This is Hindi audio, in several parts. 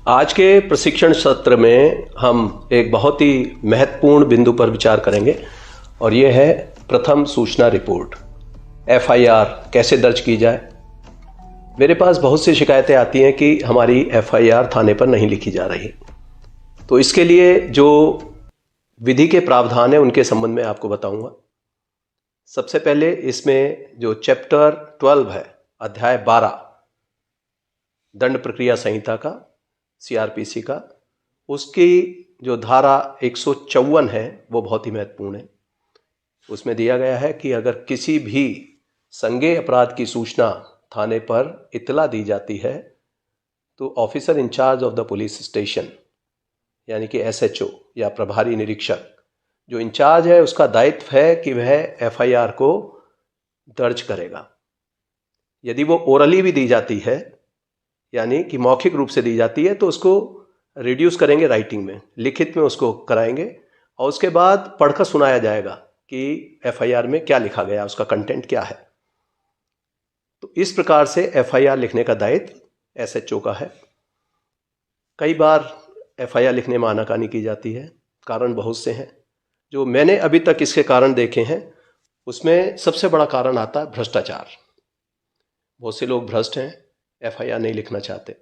आज के प्रशिक्षण सत्र में हम एक बहुत ही महत्वपूर्ण बिंदु पर विचार करेंगे और ये है प्रथम सूचना रिपोर्ट। एफआईआर कैसे दर्ज की जाए। मेरे पास बहुत सी शिकायतें आती हैं कि हमारी एफआईआर थाने पर नहीं लिखी जा रही, तो इसके लिए जो विधि के प्रावधान है उनके संबंध में आपको बताऊंगा। सबसे पहले इसमें जो चैप्टर 12 है, अध्याय 12 दंड प्रक्रिया संहिता का, सीआरपीसी का, उसकी जो धारा 154 है वो बहुत ही महत्वपूर्ण है। उसमें दिया गया है कि अगर किसी भी संज्ञेय अपराध की सूचना थाने पर इतला दी जाती है तो officer incharge of the police station यानी कि एसएचओ या प्रभारी निरीक्षक जो इंचार्ज है उसका दायित्व है कि वह एफआईआर को दर्ज करेगा। यदि वो ओरली भी दी जाती है यानी कि मौखिक रूप से दी जाती है तो उसको रिड्यूस करेंगे राइटिंग में, लिखित में उसको कराएंगे और उसके बाद पढ़कर सुनाया जाएगा कि एफआईआर में क्या लिखा गया, उसका कंटेंट क्या है। तो इस प्रकार से एफआईआर लिखने का दायित्व एसएचओ का है। कई बार एफआईआर लिखने में आनाकानी की जाती है, कारण बहुत से हैं। जो मैंने अभी तक इसके कारण देखे हैं उसमें सबसे बड़ा कारण आता है भ्रष्टाचार। बहुत से लोग भ्रष्ट हैं, एफआईआर नहीं लिखना चाहते।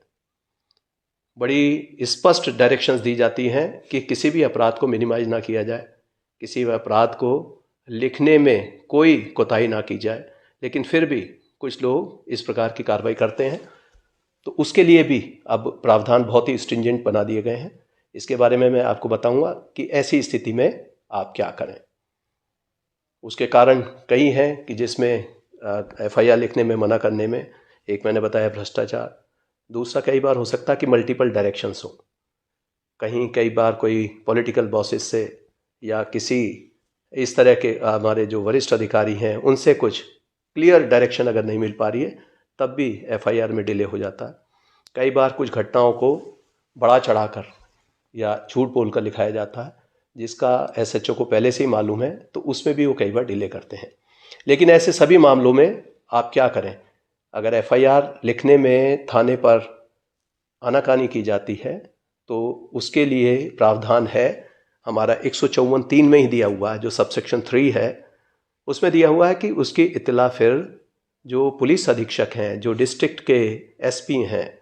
बड़ी स्पष्ट डायरेक्शंस दी जाती हैं कि किसी भी अपराध को मिनिमाइज ना किया जाए, किसी भी अपराध को लिखने में कोई कोताही ना की जाए, लेकिन फिर भी कुछ लोग इस प्रकार की कार्रवाई करते हैं। तो उसके लिए भी अब प्रावधान बहुत ही स्ट्रिंजेंट बना दिए गए हैं। इसके बारे में मैं आपको बताऊंगा कि ऐसी स्थिति में आप क्या करें। उसके कारण कई हैं कि जिसमें एफआईआर लिखने में मना करने में, एक मैंने बताया भ्रष्टाचार, दूसरा कई बार हो सकता है कि मल्टीपल डायरेक्शंस हो। कई बार कोई पॉलिटिकल बॉसेस से या किसी इस तरह के हमारे जो वरिष्ठ अधिकारी हैं उनसे कुछ क्लियर डायरेक्शन अगर नहीं मिल पा रही है तब भी एफआईआर में डिले हो जाता है। कई बार कुछ घटनाओं को बढ़ा चढ़ाकर या झूठ बोलकर लिखाया जाता है जिसका एसएचओ को पहले से ही मालूम है, तो उसमें भी वो कई बार डिले करते हैं। लेकिन ऐसे सभी मामलों में आप क्या करें। अगर एफआईआर लिखने में थाने पर आनाकानी की जाती है तो उसके लिए प्रावधान है हमारा 154(3) में ही दिया हुआ है, जो सबसेक्शन 3 है उसमें दिया हुआ है कि उसकी इत्तला फिर जो पुलिस अधीक्षक हैं, जो डिस्ट्रिक्ट के एसपी हैं,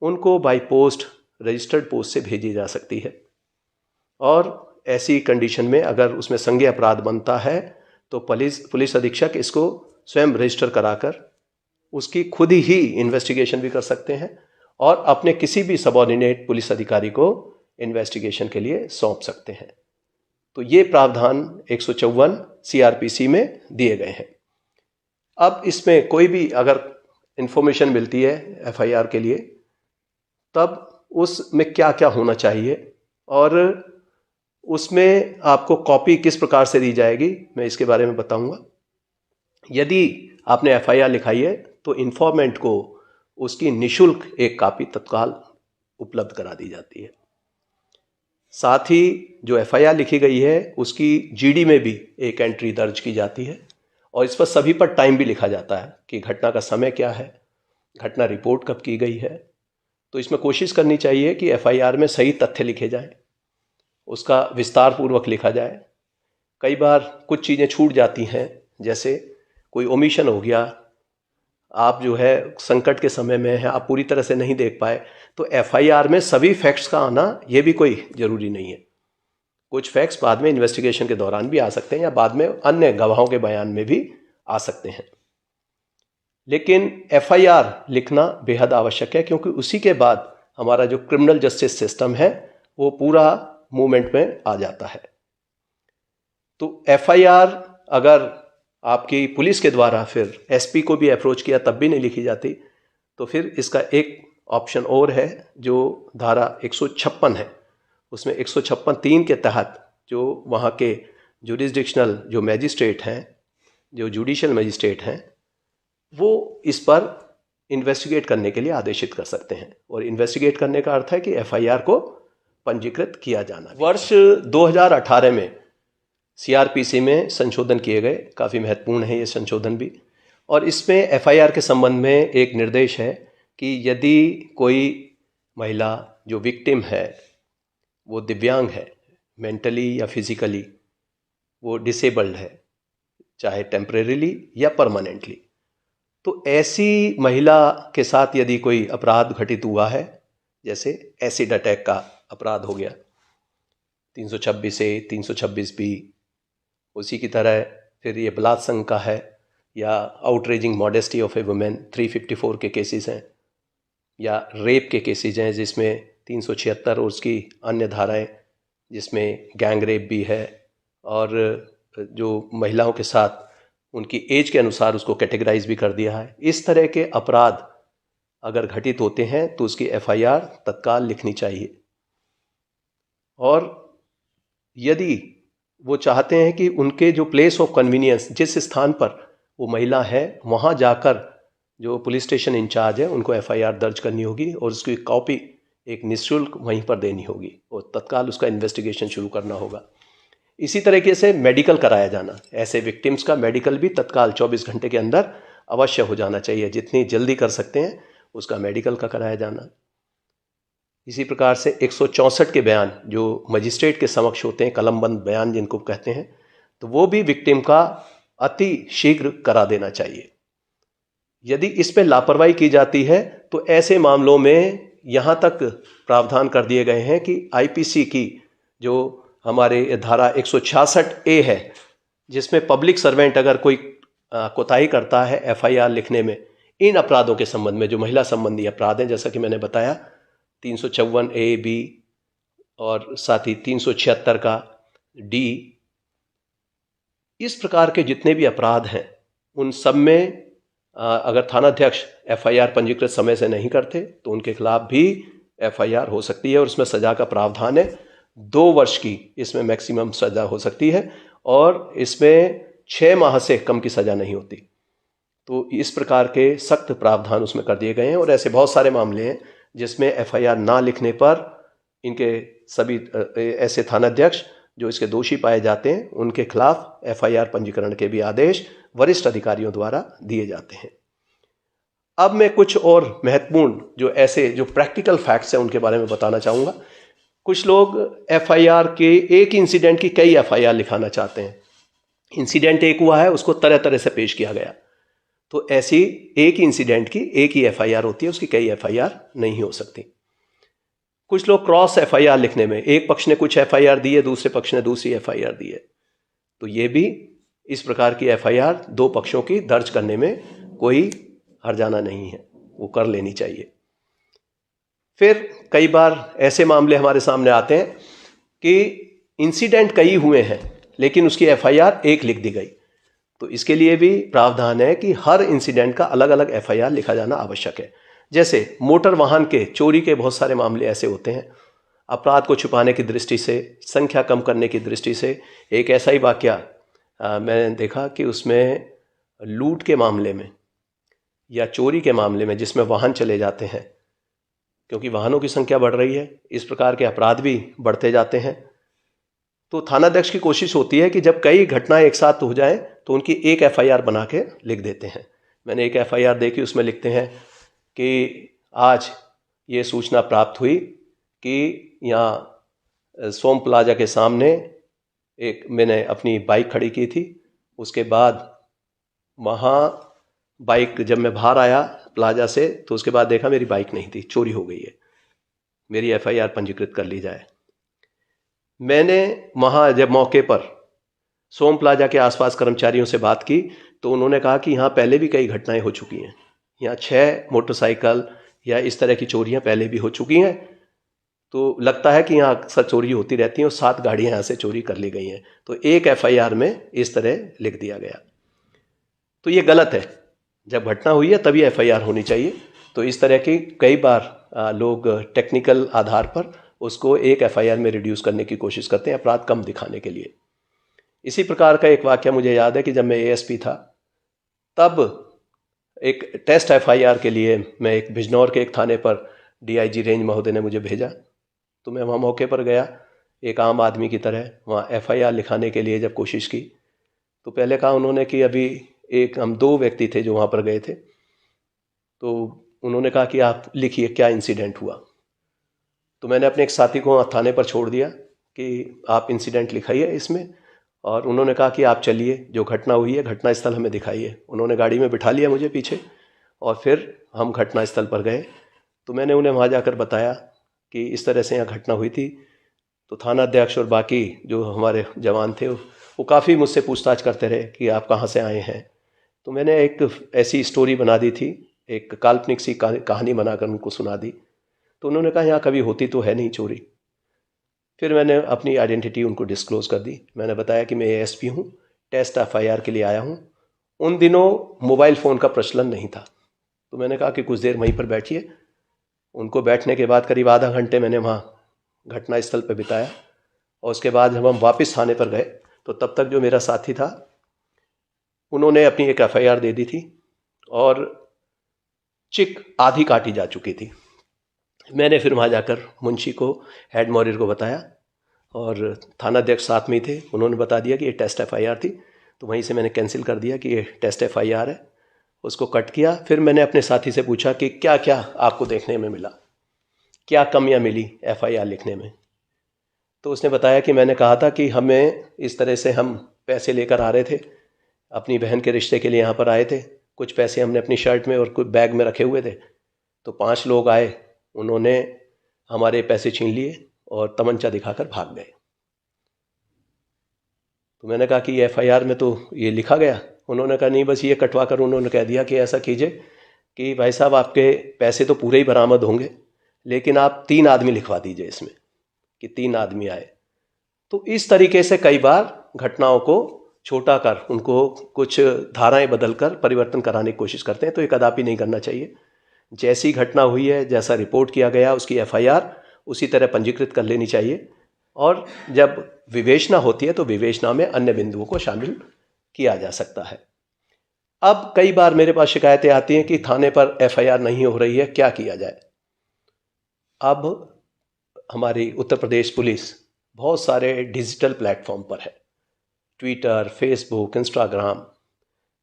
उनको बाय पोस्ट, रजिस्टर्ड पोस्ट से भेजी जा सकती है। और ऐसी कंडीशन में अगर उसमें संज्ञेय अपराध बनता है तो पुलिस अधीक्षक इसको स्वयं रजिस्टर कराकर उसकी खुद ही इन्वेस्टिगेशन भी कर सकते हैं और अपने किसी भी सबऑर्डिनेट पुलिस अधिकारी को इन्वेस्टिगेशन के लिए सौंप सकते हैं। तो ये प्रावधान 154 सीआरपीसी में दिए गए हैं। अब इसमें कोई भी अगर इंफॉर्मेशन मिलती है एफआईआर के लिए तब उसमें क्या क्या होना चाहिए और उसमें आपको कॉपी किस प्रकार से दी जाएगी, मैं इसके बारे में बताऊंगा। यदि आपने एफआईआर लिखाई है तो इन्फॉर्मेंट को उसकी निशुल्क एक कॉपी तत्काल उपलब्ध करा दी जाती है। साथ ही जो एफआईआर लिखी गई है उसकी जीडी में भी एक एंट्री दर्ज की जाती है और इस पर सभी पर टाइम भी लिखा जाता है कि घटना का समय क्या है, घटना रिपोर्ट कब की गई है। तो इसमें कोशिश करनी चाहिए कि एफआईआर में सही तथ्य लिखे जाएं, उसका विस्तार पूर्वक लिखा जाए। कई बार कुछ चीज़ें छूट जाती हैं, जैसे कोई ओमिशन हो गया, आप जो है संकट के समय में है, आप पूरी तरह से नहीं देख पाए, तो एफआईआर में सभी फैक्ट्स का आना ये भी कोई ज़रूरी नहीं है। कुछ फैक्ट्स बाद में इन्वेस्टिगेशन के दौरान भी आ सकते हैं या बाद में अन्य गवाहों के बयान में भी आ सकते हैं। लेकिन एफआईआर लिखना बेहद आवश्यक है क्योंकि उसी के बाद हमारा जो क्रिमिनल जस्टिस सिस्टम है वो पूरा मूवमेंट में आ जाता है। तो एफआईआर अगर आपकी पुलिस के द्वारा फिर एसपी को भी अप्रोच किया तब भी नहीं लिखी जाती तो फिर इसका एक ऑप्शन और है जो धारा 156 है, उसमें 156(3) के तहत जो वहाँ के जुरिस्डिक्शनल जो मैजिस्ट्रेट हैं, जो जुडिशियल मैजिस्ट्रेट हैं, वो इस पर इन्वेस्टिगेट करने के लिए आदेशित कर सकते हैं। और इन्वेस्टिगेट करने का अर्थ है कि एफआईआर को पंजीकृत किया जाना। वर्ष 2018 में सीआरपीसी में संशोधन किए गए, काफ़ी महत्वपूर्ण है ये संशोधन भी। और इसमें एफआईआर के संबंध में एक निर्देश है कि यदि कोई महिला जो विक्टिम है वो दिव्यांग है, मेंटली या फिजिकली वो डिसेबल्ड है, चाहे टेम्परेरीली या परमानेंटली, तो ऐसी महिला के साथ यदि कोई अपराध घटित हुआ है, जैसे एसिड अटैक का अपराध हो गया 326A 326B, उसी की तरह फिर ये बलात्संग का है, या outraging modesty of A women 354 के केसेस हैं, या रेप के केसेस हैं जिसमें 376 और उसकी अन्य धाराएं जिसमें गैंग रेप भी है, और जो महिलाओं के साथ उनकी एज के अनुसार उसको कैटेगराइज भी कर दिया है। इस तरह के अपराध अगर घटित होते हैं तो उसकी FIR तत्काल लिखनी चाहिए। और यदि वो चाहते हैं कि उनके जो प्लेस ऑफ कन्वीनियंस, जिस स्थान पर वो महिला है वहाँ जाकर जो पुलिस स्टेशन इंचार्ज है उनको FIR दर्ज करनी होगी और उसकी कॉपी एक निःशुल्क वहीं पर देनी होगी और तत्काल उसका इन्वेस्टिगेशन शुरू करना होगा। इसी तरीके से मेडिकल कराया जाना, ऐसे विक्टिम्स का मेडिकल भी तत्काल 24 घंटे के अंदर अवश्य हो जाना चाहिए, जितनी जल्दी कर सकते हैं उसका मेडिकल का कराया जाना। इसी प्रकार से 164 के बयान जो मजिस्ट्रेट के समक्ष होते हैं, कलमबंद बयान जिनको कहते हैं, तो वो भी विक्टिम का अति शीघ्र करा देना चाहिए। यदि इस पे लापरवाही की जाती है तो ऐसे मामलों में यहाँ तक प्रावधान कर दिए गए हैं कि IPC की जो हमारे धारा 166A है, जिसमें पब्लिक सर्वेंट अगर कोई कोताही करता है FIR लिखने में इन अपराधों के संबंध में, जो महिला संबंधी अपराध हैं, जैसा कि मैंने बताया 354A B और साथ ही 376 का D, इस प्रकार के जितने भी अपराध हैं उन सब में अगर थानाध्यक्ष FIR पंजीकृत समय से नहीं करते तो उनके खिलाफ भी FIR हो सकती है और उसमें सजा का प्रावधान है 2 वर्ष की, इसमें मैक्सिमम सजा हो सकती है और इसमें 6 माह से कम की सजा नहीं होती। तो इस प्रकार के सख्त प्रावधान उसमें कर दिए गए हैं और ऐसे बहुत सारे मामले हैं जिसमें FIR ना लिखने पर इनके सभी ऐसे थानाध्यक्ष जो इसके दोषी पाए जाते हैं उनके खिलाफ FIR पंजीकरण के भी आदेश वरिष्ठ अधिकारियों द्वारा दिए जाते हैं। अब मैं कुछ और महत्वपूर्ण जो ऐसे जो प्रैक्टिकल फैक्ट्स हैं उनके बारे में बताना चाहूँगा। कुछ लोग FIR के एक इंसिडेंट की कई FIR लिखाना चाहते हैं। इंसिडेंट एक हुआ है, उसको तरह तरह से पेश किया गया, तो ऐसी एक इंसिडेंट की एक ही FIR होती है, उसकी कई FIR नहीं हो सकती। कुछ लोग क्रॉस FIR लिखने में एक पक्ष ने कुछ FIR दी है, दूसरे पक्ष ने दूसरी FIR दी है, तो ये भी इस प्रकार की FIR 2 पक्षों की दर्ज करने में कोई हर्जाना नहीं है, वो कर लेनी चाहिए। फिर कई बार ऐसे मामले हमारे सामने आते हैं कि इंसिडेंट कई हुए हैं लेकिन उसकी FIR एक लिख दी गई, तो इसके लिए भी प्रावधान है कि हर इंसिडेंट का अलग अलग FIR लिखा जाना आवश्यक है। जैसे मोटर वाहन के चोरी के बहुत सारे मामले ऐसे होते हैं, अपराध को छुपाने की दृष्टि से, संख्या कम करने की दृष्टि से। एक ऐसा ही वाकया मैंने देखा कि उसमें लूट के मामले में या चोरी के मामले में जिसमें वाहन चले जाते हैं, क्योंकि वाहनों की संख्या बढ़ रही है, इस प्रकार के अपराध भी बढ़ते जाते हैं, तो थानाध्यक्ष की कोशिश होती है कि जब कई घटनाएं एक साथ हो जाएं तो उनकी एक FIR बना के लिख देते हैं। मैंने एक FIR देखी, उसमें लिखते हैं कि आज ये सूचना प्राप्त हुई कि यहाँ सोम प्लाजा के सामने एक मैंने अपनी बाइक खड़ी की थी, उसके बाद वहाँ बाइक जब मैं बाहर आया प्लाजा से तो उसके बाद देखा मेरी बाइक नहीं थी, चोरी हो गई है, मेरी FIR पंजीकृत कर ली जाए। मैंने वहाँ जब मौके पर सोम प्लाजा के आसपास कर्मचारियों से बात की तो उन्होंने कहा कि यहाँ पहले भी कई घटनाएं हो चुकी हैं, यहाँ 6 मोटरसाइकिल या इस तरह की चोरियाँ पहले भी हो चुकी हैं, तो लगता है कि यहाँ अक्सर चोरी होती रहती हैं और 7 गाड़ियाँ यहाँ से चोरी कर ली गई हैं, तो एक FIR में इस तरह लिख दिया गया। तो ये गलत है, जब घटना हुई है तभी FIR होनी चाहिए। तो इस तरह की कई बार लोग टेक्निकल आधार पर उसको एक FIR में रिड्यूस करने की कोशिश करते हैं, अपराध कम दिखाने के लिए। इसी प्रकार का एक वाक्य मुझे याद है कि जब मैं ASP था तब एक टेस्ट FIR के लिए मैं एक बिजनौर के एक थाने पर DIG रेंज महोदय ने मुझे भेजा, तो मैं वहाँ मौके पर गया एक आम आदमी की तरह। वहाँ FIR लिखाने के लिए जब कोशिश की तो पहले कहा उन्होंने कि अभी हम 2 व्यक्ति थे जो वहाँ पर गए थे, तो उन्होंने कहा कि आप लिखिए क्या इंसिडेंट हुआ। तो मैंने अपने एक साथी को थाने पर छोड़ दिया कि आप इंसिडेंट लिखाइए इसमें, और उन्होंने कहा कि आप चलिए, जो घटना हुई है घटना स्थल हमें दिखाइए। उन्होंने गाड़ी में बिठा लिया मुझे पीछे, और फिर हम घटना स्थल पर गए। तो मैंने उन्हें वहाँ जाकर बताया कि इस तरह से यहाँ घटना हुई थी। तो थाना अध्यक्ष और बाकी जो हमारे जवान थे वो काफ़ी मुझसे पूछताछ करते रहे कि आप कहाँ से आए हैं। तो मैंने एक ऐसी स्टोरी बना दी थी, एक काल्पनिक सी कहानी बनाकर उनको सुना दी। तो उन्होंने कहा यहाँ कभी होती तो है नहीं चोरी। फिर मैंने अपनी आइडेंटिटी उनको डिस्क्लोज़ कर दी। मैंने बताया कि मैं एएसपी हूँ, टेस्ट एफआईआर के लिए आया हूँ। उन दिनों मोबाइल फ़ोन का प्रचलन नहीं था। तो मैंने कहा कि कुछ देर वहीं पर बैठिए। उनको बैठने के बाद करीब आधा घंटे मैंने वहाँ घटना स्थल पर बिताया, और उसके बाद जब हम वापस थाने पर गए तो तब तक जो मेरा साथी था उन्होंने अपनी एक एफआईआर दे दी थी, और चिक आधी काटी जा चुकी थी। मैंने फिर वहाँ जाकर मुंशी को, हेड मॉरियर को बताया, और थाना अध्यक्ष साथ में थे, उन्होंने बता दिया कि ये टेस्ट एफआईआर थी। तो वहीं से मैंने कैंसिल कर दिया कि ये टेस्ट एफआईआर है, उसको कट किया। फिर मैंने अपने साथी से पूछा कि क्या क्या आपको देखने में मिला, क्या कमियां मिली एफआईआर लिखने में। तो उसने बताया कि मैंने कहा था कि हमें इस तरह से हम पैसे लेकर आ रहे थे, अपनी बहन के रिश्ते के लिए यहाँ पर आए थे। कुछ पैसे हमने अपनी शर्ट में और कुछ बैग में रखे हुए थे। तो 5 लोग आए, उन्होंने हमारे पैसे छीन लिए और तमंचा दिखाकर भाग गए। तो मैंने कहा कि एफआईआर में तो ये लिखा गया। उन्होंने कहा नहीं, बस ये कटवा कर उन्होंने कह दिया कि ऐसा कीजिए कि भाई साहब आपके पैसे तो पूरे ही बरामद होंगे, लेकिन आप 3 आदमी लिखवा दीजिए इसमें कि 3 आदमी आए। तो इस तरीके से कई बार घटनाओं को छोटा कर उनको कुछ धाराएं बदलकर परिवर्तन कराने की कोशिश करते हैं। तो ये कदापि नहीं करना चाहिए। जैसी घटना हुई है, जैसा रिपोर्ट किया गया, उसकी एफआईआर उसी तरह पंजीकृत कर लेनी चाहिए, और जब विवेचना होती है तो विवेचना में अन्य बिंदुओं को शामिल किया जा सकता है। अब कई बार मेरे पास शिकायतें आती हैं कि थाने पर एफआईआर नहीं हो रही है, क्या किया जाए। अब हमारी उत्तर प्रदेश पुलिस बहुत सारे डिजिटल प्लेटफॉर्म पर है, ट्विटर, फेसबुक, इंस्टाग्राम,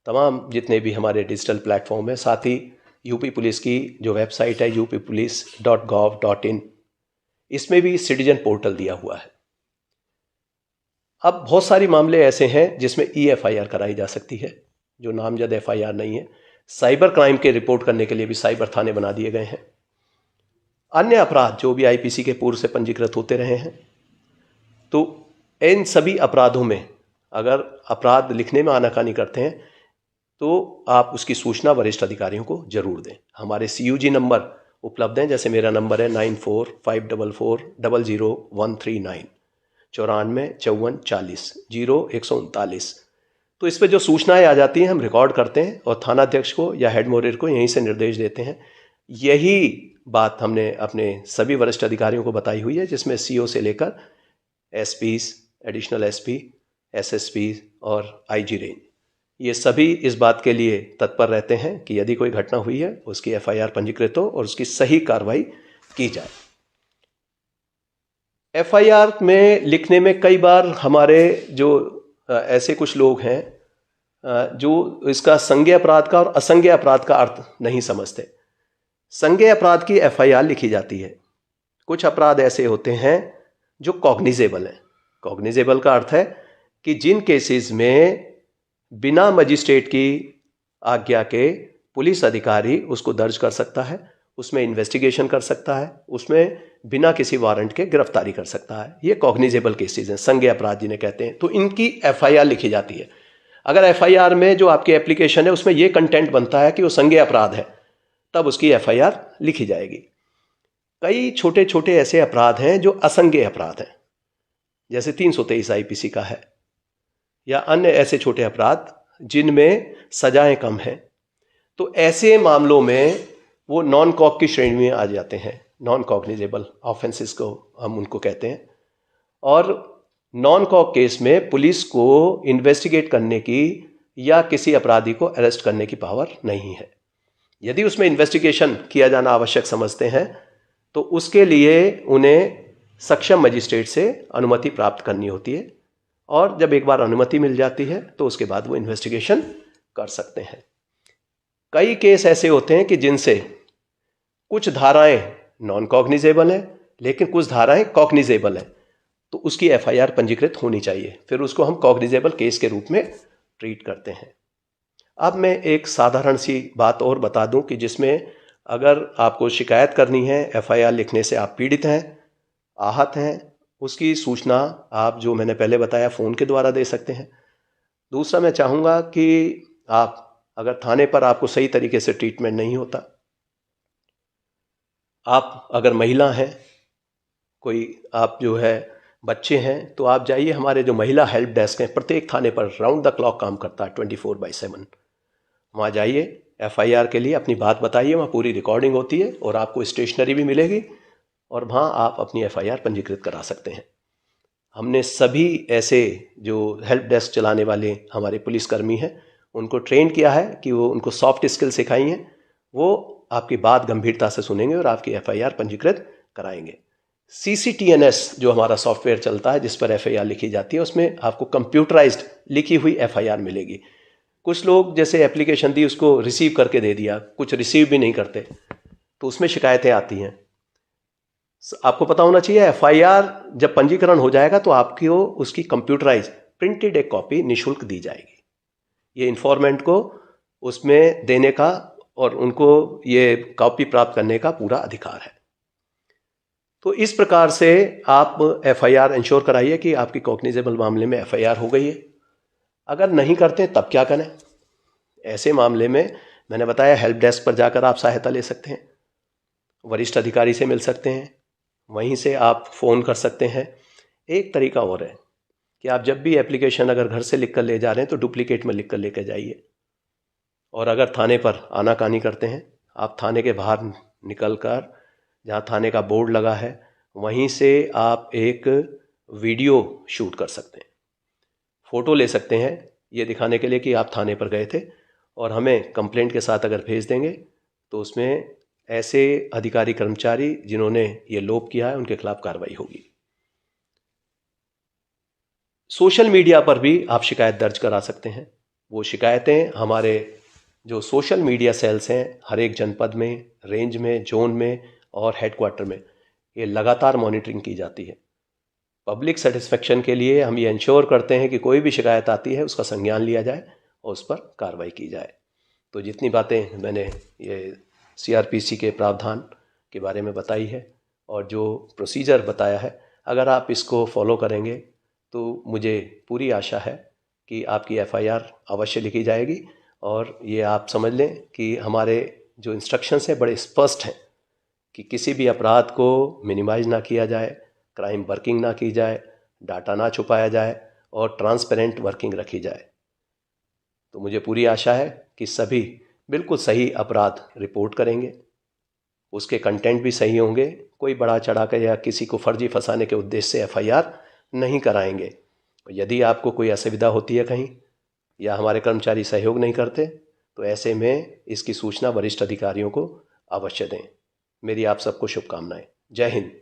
तमाम जितने भी हमारे डिजिटल प्लेटफॉर्म है। साथ ही यूपी पुलिस की जो वेबसाइट है uppolice.gov.in, इसमें भी सिटीजन पोर्टल दिया हुआ है। अब बहुत सारे मामले ऐसे हैं जिसमें eFIR कराई जा सकती है, जो नामजद एफआईआर नहीं है। साइबर क्राइम के रिपोर्ट करने के लिए भी साइबर थाने बना दिए गए हैं। अन्य अपराध जो भी आईपीसी के पूर्व से पंजीकृत होते रहे हैं, तो इन सभी अपराधों में अगर अपराध लिखने में आनाकानी करते हैं तो आप उसकी सूचना वरिष्ठ अधिकारियों को जरूर दें। हमारे CUG नंबर उपलब्ध हैं, जैसे मेरा नंबर है 9454400139 9454400139। तो इस पर जो सूचनाएं आ जाती हैं हम रिकॉर्ड करते हैं और थाना अध्यक्ष को या हेड मॉरियर को यहीं से निर्देश देते हैं। यही बात हमने अपने सभी वरिष्ठ अधिकारियों को बताई हुई है, जिसमें CO से लेकर SPs, एडिशनल SP, SSP और IG रेंज, ये सभी इस बात के लिए तत्पर रहते हैं कि यदि कोई घटना हुई है उसकी एफआईआर पंजीकृत हो और उसकी सही कार्रवाई की जाए। एफआईआर में लिखने में कई बार हमारे जो ऐसे कुछ लोग हैं जो इसका संज्ञेय अपराध का और असंज्ञेय अपराध का अर्थ नहीं समझते। संज्ञेय अपराध की एफआईआर लिखी जाती है। कुछ अपराध ऐसे होते हैं जो कॉग्निजेबल हैं। कॉग्निजेबल का अर्थ है कि जिन केसेस में बिना मजिस्ट्रेट की आज्ञा के पुलिस अधिकारी उसको दर्ज कर सकता है, उसमें इन्वेस्टिगेशन कर सकता है, उसमें बिना किसी वारंट के गिरफ्तारी कर सकता है। ये कॉग्निजेबल केसेस हैं, संज्ञेय अपराध जिन्हें कहते हैं। तो इनकी एफआईआर लिखी जाती है। अगर एफआईआर में जो आपकी एप्लीकेशन है उसमें ये कंटेंट बनता है कि वो संज्ञेय अपराध है, तब उसकी एफआईआर लिखी जाएगी। कई छोटे छोटे ऐसे अपराध हैं जो असंज्ञेय अपराध हैं, जैसे 323 आईपीसी का है, या अन्य ऐसे छोटे अपराध जिनमें सजाएं कम हैं। तो ऐसे मामलों में वो नॉन कॉग की श्रेणी में आ जाते हैं। नॉन कॉग्निजेबल ऑफेंसेस को हम उनको कहते हैं। और नॉन कॉग केस में पुलिस को इन्वेस्टिगेट करने की या किसी अपराधी को अरेस्ट करने की पावर नहीं है। यदि उसमें इन्वेस्टिगेशन किया जाना आवश्यक समझते हैं तो उसके लिए उन्हें सक्षम मजिस्ट्रेट से अनुमति प्राप्त करनी होती है, और जब एक बार अनुमति मिल जाती है तो उसके बाद वो इन्वेस्टिगेशन कर सकते हैं। कई केस ऐसे होते हैं कि जिनसे कुछ धाराएं नॉन कॉग्निजेबल हैं लेकिन कुछ धाराएं कॉग्निजेबल हैं, तो उसकी एफआईआर पंजीकृत होनी चाहिए, फिर उसको हम कॉग्निजेबल केस के रूप में ट्रीट करते हैं। अब मैं एक साधारण सी बात और बता दूं कि जिसमें अगर आपको शिकायत करनी है, एफआईआर लिखने से आप पीड़ित हैं, आहत हैं, उसकी सूचना आप जो मैंने पहले बताया फ़ोन के द्वारा दे सकते हैं। दूसरा मैं चाहूँगा कि आप अगर थाने पर आपको सही तरीके से ट्रीटमेंट नहीं होता, आप अगर महिला हैं, कोई आप जो है बच्चे हैं, तो आप जाइए, हमारे जो महिला हेल्प डेस्क हैं प्रत्येक थाने पर राउंड द क्लॉक काम करता है 24/7। वहाँ जाइए, एफआईआर के लिए अपनी बात बताइए, वहाँ पूरी रिकॉर्डिंग होती है और आपको स्टेशनरी भी मिलेगी और वहाँ आप अपनी एफआईआर पंजीकृत करा सकते हैं। हमने सभी ऐसे जो हेल्प डेस्क चलाने वाले हमारे पुलिसकर्मी हैं उनको ट्रेन किया है कि वो उनको सॉफ्ट स्किल सिखाई हैं, वो आपकी बात गंभीरता से सुनेंगे और आपकी एफआईआर पंजीकृत कराएंगे। CCTNS जो हमारा सॉफ्टवेयर चलता है जिस पर एफआईआर लिखी जाती है, उसमें आपको कंप्यूटराइज्ड लिखी हुई एफआईआर मिलेगी। कुछ लोग जैसे एप्लीकेशन दी उसको रिसीव करके दे दिया, कुछ रिसीव भी नहीं करते, तो उसमें शिकायतें आती हैं। आपको पता होना चाहिए एफआईआर जब पंजीकरण हो जाएगा तो आपको उसकी कंप्यूटराइज प्रिंटेड एक कॉपी निःशुल्क दी जाएगी। ये इन्फॉर्मेंट को उसमें देने का और उनको ये कॉपी प्राप्त करने का पूरा अधिकार है। तो इस प्रकार से आप एफआईआर इंश्योर कराइए कि आपकी कॉग्निजेबल मामले में एफआईआर हो गई है। अगर नहीं करते तब क्या करें? ऐसे मामले में मैंने बताया हेल्प डेस्क पर जाकर आप सहायता ले सकते हैं, वरिष्ठ अधिकारी से मिल सकते हैं, वहीं से आप फ़ोन कर सकते हैं। एक तरीका और है कि आप जब भी एप्लीकेशन अगर घर से लिख कर ले जा रहे हैं तो डुप्लीकेट में लिख कर लेकर जाइए, और अगर थाने पर आनाकानी करते हैं, आप थाने के बाहर निकल कर जहाँ थाने का बोर्ड लगा है वहीं से आप एक वीडियो शूट कर सकते हैं, फ़ोटो ले सकते हैं ये दिखाने के लिए कि आप थाने पर गए थे, और हमें कंप्लेंट के साथ अगर भेज देंगे तो उसमें ऐसे अधिकारी कर्मचारी जिन्होंने ये लोप किया है उनके खिलाफ कार्रवाई होगी। सोशल मीडिया पर भी आप शिकायत दर्ज करा सकते हैं। वो शिकायतें हमारे जो सोशल मीडिया सेल्स हैं हर एक जनपद में, रेंज में, जोन में और हेडक्वार्टर में, ये लगातार मॉनिटरिंग की जाती है। पब्लिक सेटिस्फेक्शन के लिए हम ये इंश्योर करते हैं कि कोई भी शिकायत आती है उसका संज्ञान लिया जाए और उस पर कार्रवाई की जाए। तो जितनी बातें मैंने ये CRPC के प्रावधान के बारे में बताई है और जो प्रोसीजर बताया है, अगर आप इसको फॉलो करेंगे तो मुझे पूरी आशा है कि आपकी एफआईआर अवश्य लिखी जाएगी। और ये आप समझ लें कि हमारे जो इंस्ट्रक्शंस हैं बड़े स्पष्ट हैं कि किसी भी अपराध को मिनिमाइज ना किया जाए, क्राइम वर्किंग ना की जाए, डाटा ना छुपाया जाए और ट्रांसपेरेंट वर्किंग रखी जाए। तो मुझे पूरी आशा है कि सभी बिल्कुल सही अपराध रिपोर्ट करेंगे, उसके कंटेंट भी सही होंगे, कोई बढ़ा चढ़ा कर या किसी को फर्जी फंसाने के उद्देश्य से एफआईआर नहीं कराएंगे। यदि आपको कोई असुविधा होती है कहीं या हमारे कर्मचारी सहयोग नहीं करते तो ऐसे में इसकी सूचना वरिष्ठ अधिकारियों को अवश्य दें। मेरी आप सबको शुभकामनाएं। जय हिंद।